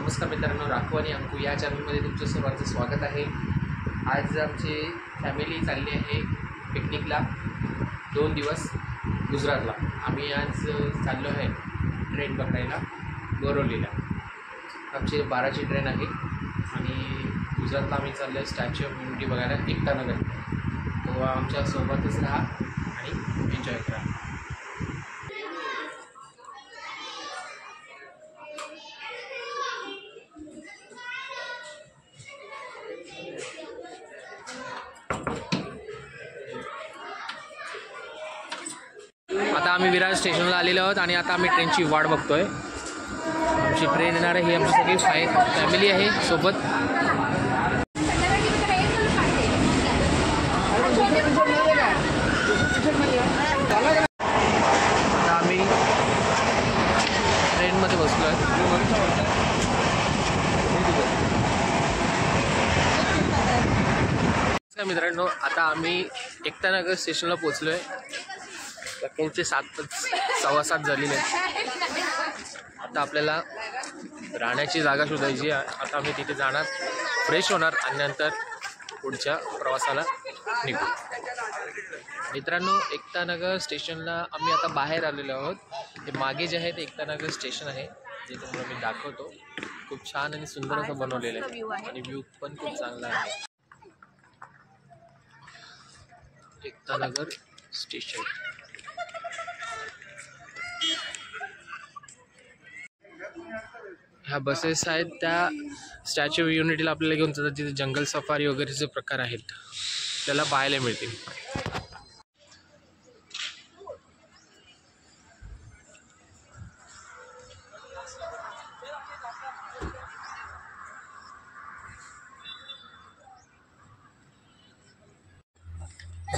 नमस्कार मित्रांनो, राखू आणि अंकू या चॅनलमध्ये तुमचं सर्वांचं स्वागत आहे। आज आमची फॅमिली चालली आहे पिकनिकला 2 दिवस गुजरातला। आम्ही आज चाललो आहे ट्रेन पकडायला बोरोलीला। आमची 12ची ट्रेन आहे आणि गुजरातला आम्ही चाललो आहे स्टॅच्यू ऑफ युनिटी बघायला एकता नगर। तो आमच्या सोबतच राहा आणि एन्जॉय करा। आता आम्ही विरार स्टेशनला आलेलो आहोत आणि आता आम्ही ट्रेनची वाट बघतोय। आमची ट्रेन येणार आहे, ही आमची सगळी फॅमिली आहे सोबत। आता आम्ही ट्रेनमध्ये बसलोय। मित्रांनो, आता आम्ही एकता नगर स्टेशनला पोहोचलोय। त्यांचे 7:15 झालेले आहेत। आता आपल्याला राहण्याची जागा शोधायची आहे। आता आम्ही तिथे जाणार, फ्रेश होणार आणि नंतर पुढच्या प्रवासाला निघू। मित्रांनो, एकता नगर स्टेशनला आम्ही आता बाहेर आलेलो आहोत। ते मागे जे आहे ते एकता नगर स्टेशन आहे, जे तुम्हाला मी दाखवतो। खूप छान आणि सुंदर असं बनवलेलं आहे आणि व्ह्यू पण खूप चांगला आहे। एकता नगर स्टेशन ह्या बसेस आहेत त्या स्टॅच्यू ऑफ युनिटीला आपल्याला घेऊन जातात, जिथे जंगल सफारी वगैरेचे प्रकार आहेत त्याला पाहायला मिळतील।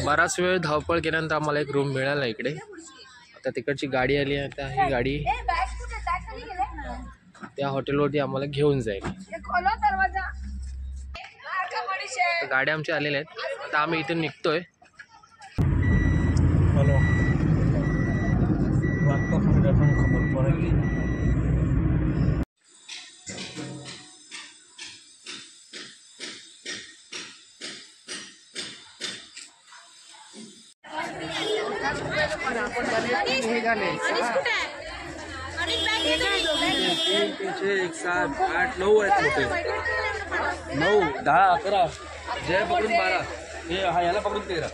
बराच वेळ धावपळ केल्यानंतर आम्हाला एक रूम मिळाला इकडे। आता तिकडची गाडी आली आहे, आता ही गाडी त्या हॉटेलवरती आम्हाला घेऊन जाईल। गाड्या आमच्या आलेल्या आहेत, आता आम्ही इथून निघतोय। एक 7 8 9 आहेत मोठे, 9 10 11 जय पकडून 12 हे हा याला पकडून 13।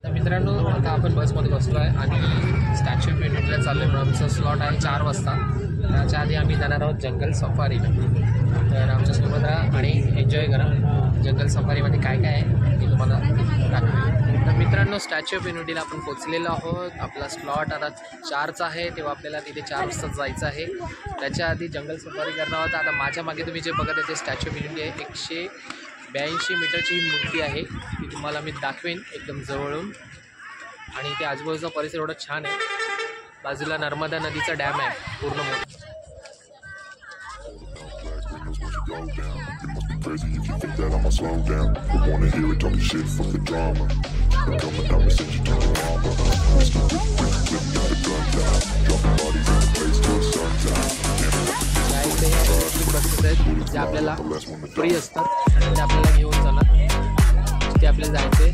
तर मित्रांनो, आता आपण बसमध्ये बसलो आहे आणि स्टॅच्यू ऑफ युनिटीला चाललो आहे। आमचा स्लॉट आहे 4 वाजता। त्याच्या आधी आम्ही जाणार आहोत जंगल सफारीला। तर आमच्यासोबत राहा आणि एन्जॉय करा। जंगल सफारीमध्ये काय काय आहे ते तुम्हाला दाखवेन। तर मित्रांनो, स्टॅच्यू ऑफ युनिटीला आपण पोचलेलो आहोत। आपला स्लॉट आता 4चा आहे, तेव्हा आपल्याला तिथे 4 वाजता जायचं आहे। त्याच्या आधी जंगल सफारी करणार होता। आता माझ्या मागे तुम्ही जे बघत आहे ते स्टॅच्यू ऑफ युनिटी आहे। 182 मीटरची ही मूर्ती आहे, ती तुम्हाला मी दाखवेन एकदम जवळून। आणि ते आजूबाजूचा परिसर एवढा छान आहे। बाजूला नर्मदा नदीचा डॅम आहे पूर्ण मोठा। बसेस आहेत जे आपल्याला फ्री असतात आणि ते आपल्याला घेऊन जाणार ते आपल्याला जायचं आहे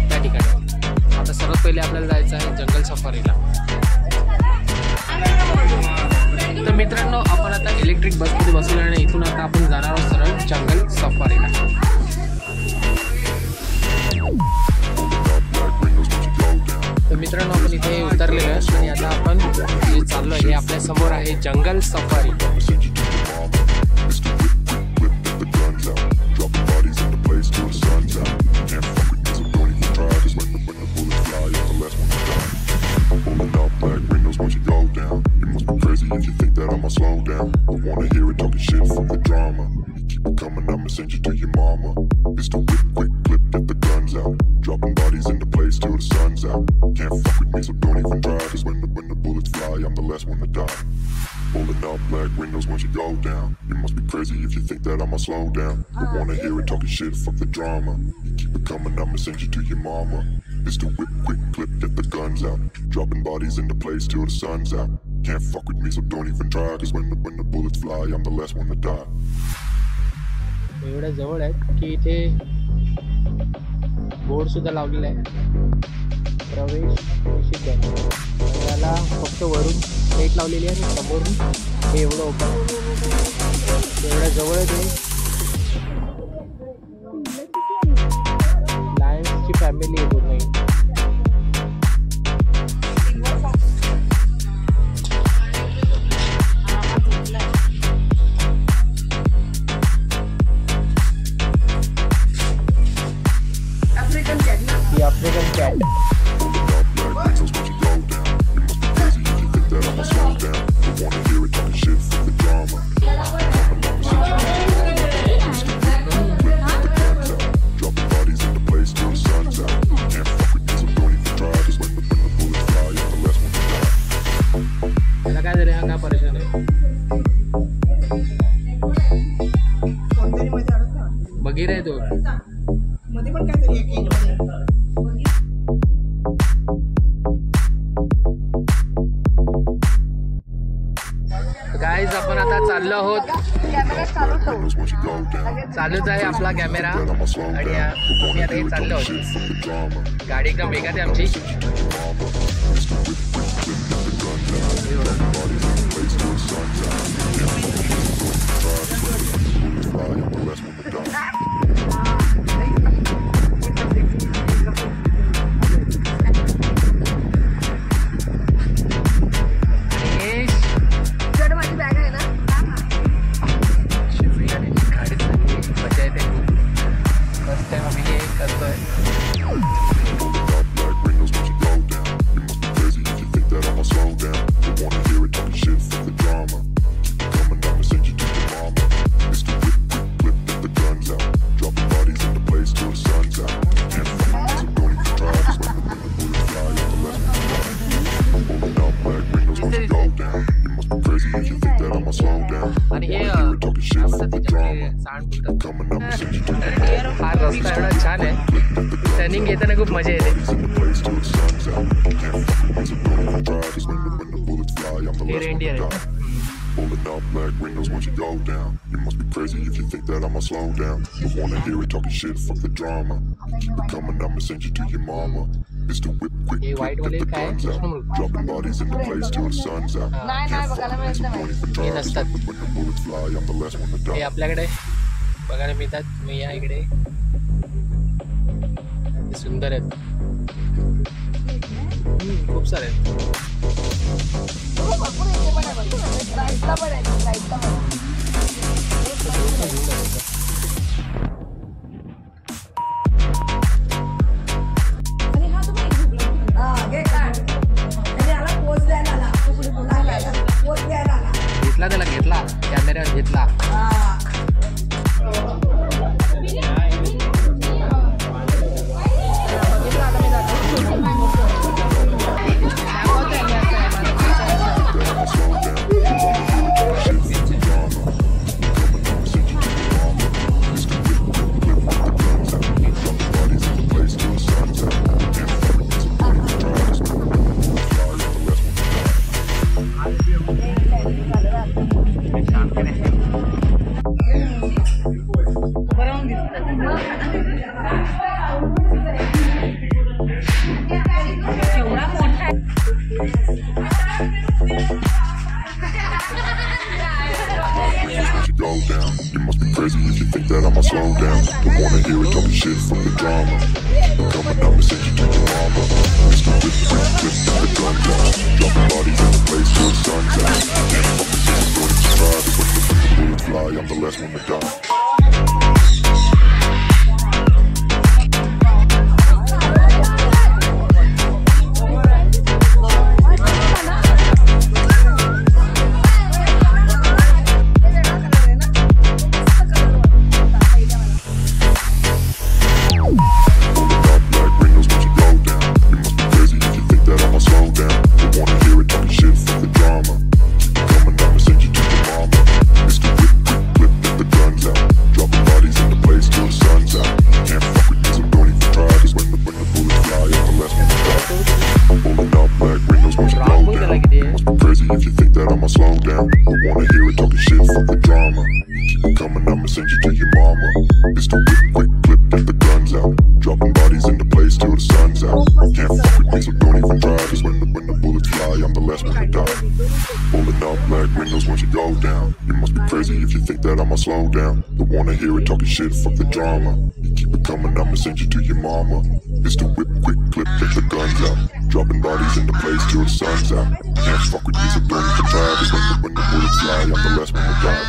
त्या ठिकाणी। आता सर्वात पहिले आपल्याला जायचं आहे जंगल सफारीला। तर मित्रांनो, आपण आता इलेक्ट्रिक बसमध्ये बसलो आणि इथून आता आपण जाणार आहोत सरळ जंगल सफारीला। तर मित्रांनो, आपण इथे उतरलेलो आहे आणि आता आपण जे चाललो आहे हे आपल्या समोर आहे जंगल safari. Pulling up black windows once you slow down. Don't wanna hear it talking shit, fuck the drama. Keep it coming, I'ma send you to your mama. It's the whip, quick clip, get the guns out. Dropping bodies into place till the sun's out. Can't fuck with me, so don't even try. Cause when the bullets fly, I'm the last one to die. एवढ्या जवळ आहेत की इथे board सुद्धा लावलेला आहे, प्रवेश निषिद्ध आहे. त्याला फक्त वरून प्लेट लावलेली आहे आणि समोरून हे एवढं ओपन आहे. एवढ्या जवळ आहे ते. लायन्सची फॅमिली आहे पूर्ण. The African cat. त्याला काय झालं, हा का परेशान आहे? बघीर आहे तो. गाईज आपण आता चाललो आहोत. चालूच आहे आपला कॅमेरा आणि आम्ही आता हे चाललो आहोत. गाडी एकदम वेगात आहे आमची. आणि हे हा रस्ता एवढा छान आहे. टर्निंग येताना खूप मजा येते. हे रेंडियर आहे. Pulling up black windows once you go down. You must be crazy if you think that I'ma slow down. Don't wanna hear it talking shit, fuck the drama. Keep it coming, I'ma send you to your mama. It's the whip, quick, हे white वाले काय आहे? dropping bodies into place till the sun's out. Can't fuck with me, so don't even try. हे नसतात. When the bullets fly, I'm the last one to hey die. आपल्याकडे बघायला मिळतात. मी या इकडे सुंदर आहेत. खूप सारे आहेत. घेतला त्याला, घेतला कॅमेऱ्यावर घेतला. Go down. You must be crazy if you think that I'ma slow down. Don't wanna hear it talking shit, fuck the drama. Coming up and send you to your mama. It's the whip, quick, clip, get the guns out. Dropping bodies in the place till the sun's out. Can't fuck with me, so don't even try. Cause when the bullets fly, I'm the last one to die. Coming up and send you to your mama. It's the whip, quick, clip, get the guns out. drama. You keep it coming, I'ma send you to your mama. It's the whip, quick clip, get the guns out. Dropping bodies in the place till the sun's out. Can't fuck with me, so don't even try. Cause when the bullets fly, I'm the last one to die.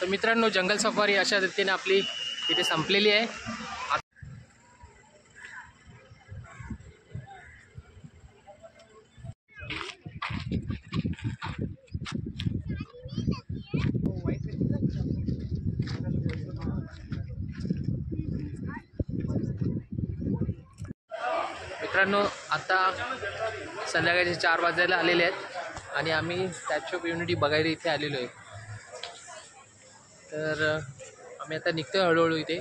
तर मित्रांनो, जंगल safari अशा रीतीने आपली इथे संपलेली आहे. मित्रांनो, आता संध्याकाळचे 4 वाजायला आलेले आहेत आणि आम्ही स्टॅच्यू ऑफ युनिटी बघायला इथे आलेलो आहे. तर आम्ही आता निघतोय हळूहळू. इथे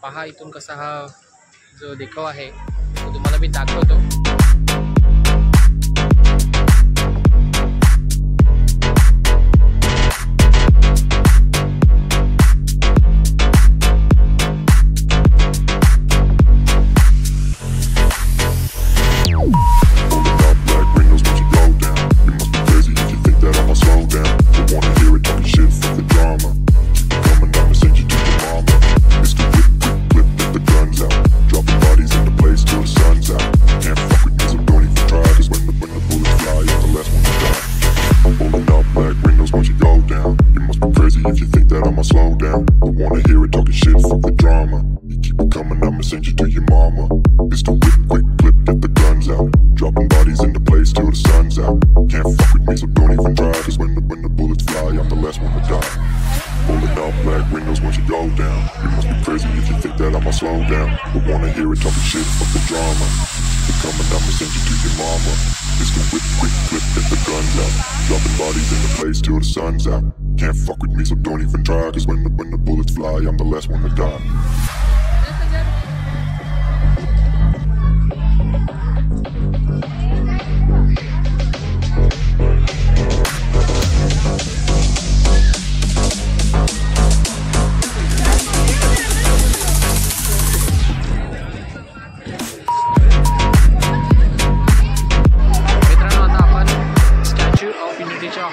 पहा, इथून कसा हा जो देखावा आहे तो तुम्हाला मी दाखवतो. Send you to your mama. It's the whip, quick clip, get the guns out. Dropping bodies in the place till the sun's out. Can't fuck with me, so don't even try. Cause when the bullets fly, I'm the last one to die. Rolling out black windows once you go down. You must be crazy if you think that I'ma slow down. Don't wanna hear it talking shit, fuck the drama. Keep coming, I'ma send you to your mama. It's the whip, quick clip, get the guns out. Dropping bodies in the place till the sun's out. Can't fuck with me, so don't even try. Cause when the bullets fly, I'm the last one to die.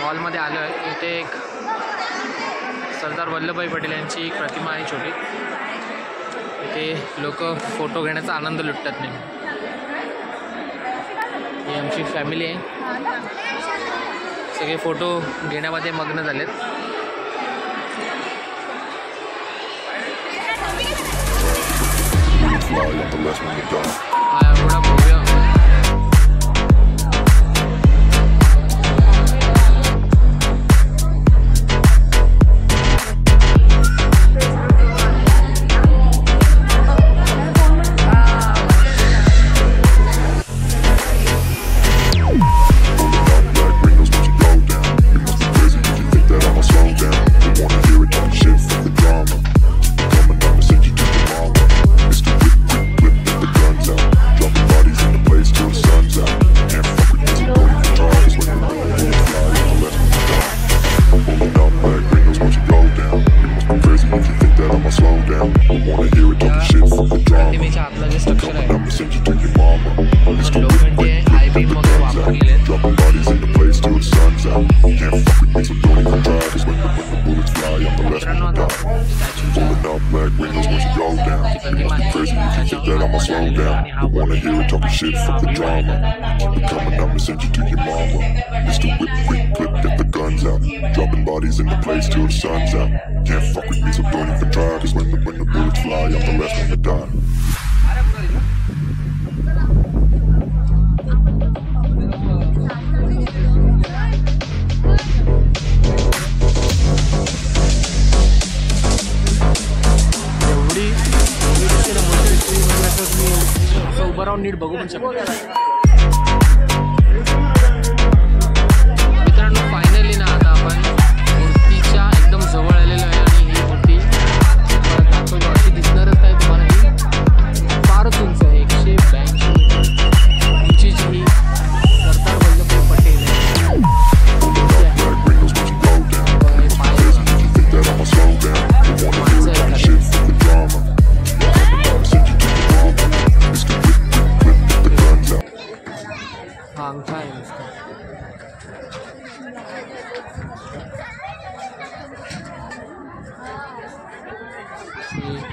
हॉलमध्ये आलो आहे. इथे एक सरदार वल्लभभाई पटेल यांची एक प्रतिमा आहे छोटी. इथे लोक फोटो घेण्याचा आनंद लुटतात नाही. ही आमची फॅमिली आहे. सगळे फोटो घेण्यामध्ये मग्न झालेत. हा एवढा भव्य dark black windows once you go down. You must be crazy if you think that I'ma slow down. Don't wanna hear it talking shit from the drama. Keep it coming, I'ma send you to your mama. Mr. Whip, quick, clip, get the guns out. Dropping bodies in the place till the sun's out. Can't fuck with me, so don't even try. Cause when the bullets fly, I'm the last one to die. उभं राहून NEET बघू पण शकतो. मित्रांनो finally ना आता आपण मूर्तीच्या एकदम जवळ आलेलो आहे आणि ही मूर्ती तुम्हाला दाखवतो अशी दिसणारच नाही तुम्हाला. ही फारच उंच आहे 182 मीटर उंचीची ही सरदार वल्लभभाई पटेल आहे. हा अंगठा आहे नुसतं.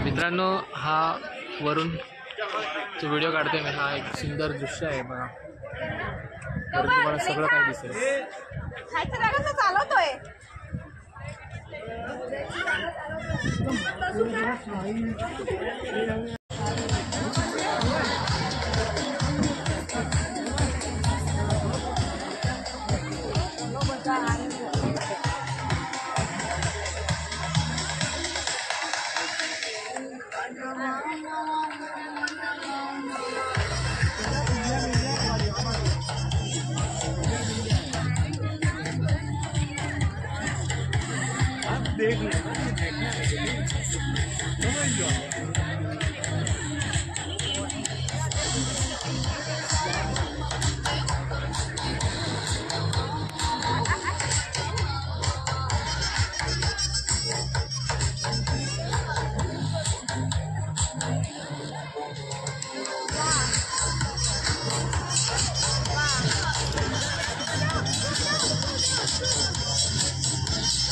मित्रांनो हा वरून जो व्हिडिओ काढतोय मी, हा एक सुंदर दृश्य आहे बघा. वरून तुम्हाला सगळं काय दिसेल. चालवतोय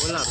बोला.